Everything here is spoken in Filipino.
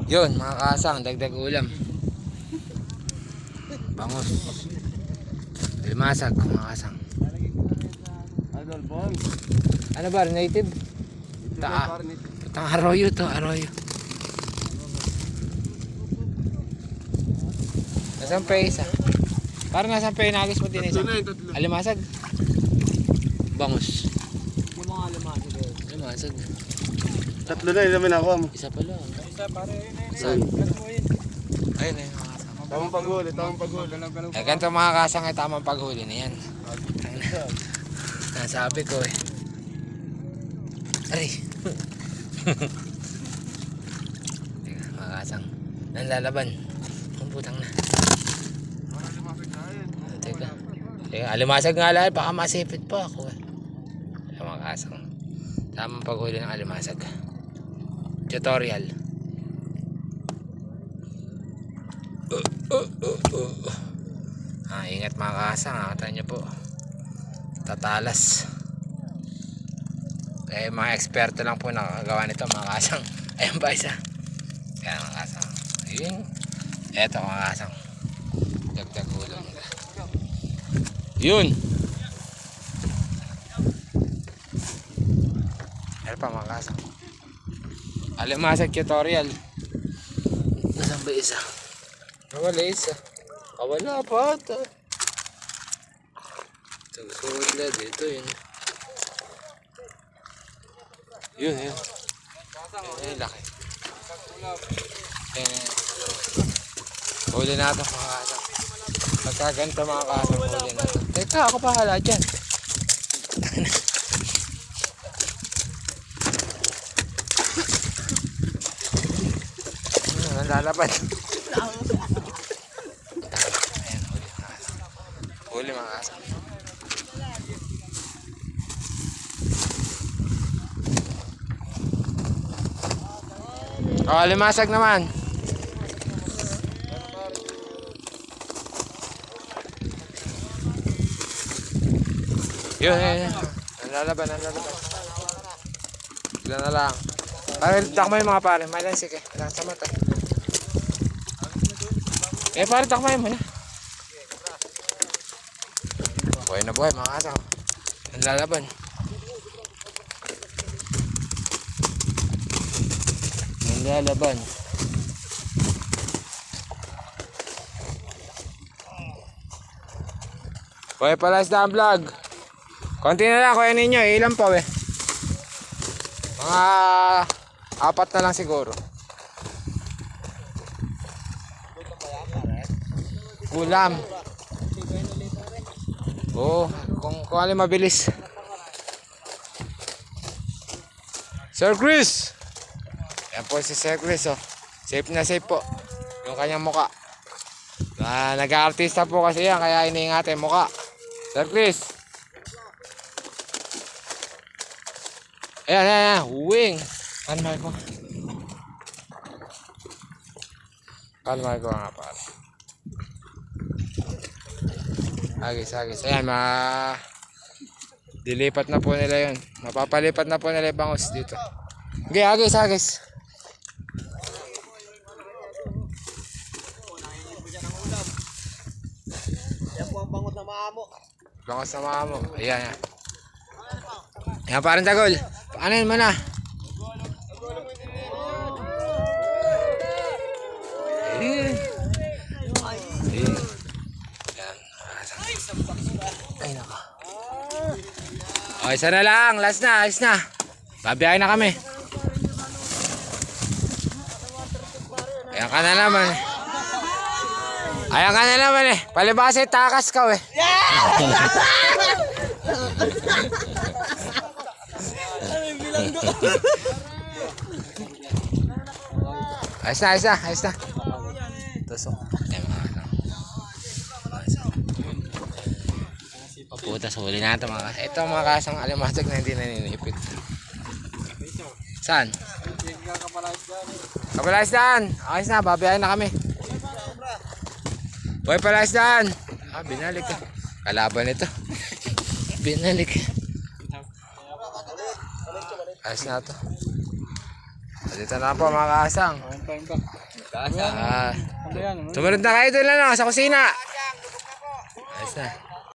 Yun, mga kasang, dagdag ulam. Bangus. Limasag, mga kasang. Ano ba, native? Itang arroyo to, arroyo. Nasaan pa isa? Parang nasaan pa inagis mo din isa? Alimasag. Bangus. Yung mga alimasag eh. Alimasag. Tatlo na, ilamin ako mo. Isa pala. Isa pare, Saan? ayun. Ayun, ayun, mga kasang. Tamang paghuli, tamang paghuli. Eh, ganito mga kasang ay tamang paghuli na yan. Nasabi ko eh. Aray. Teka, mga kasang. Nanlalaban. Ang putang na. Teka. Teka, alimasag nga lang. Baka masipit pa ako eh. Ay, mga kasang. Tamang paghuli ng alimasag. Tutorial. Ingat mga kasang. Nakata nyo po. Tatalas. Eh, mga eksperto lang po nakagawa nito mga kasang. Ayun ba isa? Kaya mga kasang. Ayun. Eto mga kasang. Dagdag ulam. Yun. Ano pa mga kasang? Alimasag tutorial. Nasaan ba isa? Wala isa. Wala pa ata. Susunod na dito yun. Yun. Ayun, laki. Huli natin mga kasang. Pagkaganto mga kasang, huli natin. Teka, ako pahala dyan. Nalalaban. Ayan, huli mga kasang. Huli mga kasang. Limasag naman. Yun. Nalalaban. Ilan na lang. Pare, takmay mga pare. May lansik eh. Ilan sa mata. Pare, takmay mo na. Buhay na buhay mga kasama. Nalalaban. Buhay pala isda ang vlog. Konti na lang kuya ninyo. Ilan pa we? Mga 4 na lang siguro. Ulam. Oo, kung alin mabilis. Sir Chris. Yan po si Sir Chris oh. Safe na safe po. Yung kanyang muka. Nag-aartista po kasi yan kaya iniingatan yung muka. Sir Chris. Ayan. Uwing. Kalmay ko nga pala. Agis. Ayan, dilipat na po nila yun. Mapapalipat na po nila yung bangus dito. Okay, agis. Yan po ang bangot na maamo. Bangus na maamo. Ayan. Ayan, parang tagol. Paanin mo na. Ayan. Ay, naka. O, isa na lang. Last na. Ayos na. Babiyahin na kami. Ayan ka na naman. Palibasa takas ka eh. Ayos na. Tusok. Putas, huli na ito mga kasang. Ito mga kasang alimasag na hindi naninipit. Saan? Kapalaisdaan. Ayos na, babiyahin na kami. Hoy, palaisdaan. Binalik ka. Kalaban ito. Binalik. Ayos na ito. Dito na po mga kaasang. Time ka. Kaasa. Ah, Ano yan? sumunod na kayo doon lang sa kusina. Ayos na.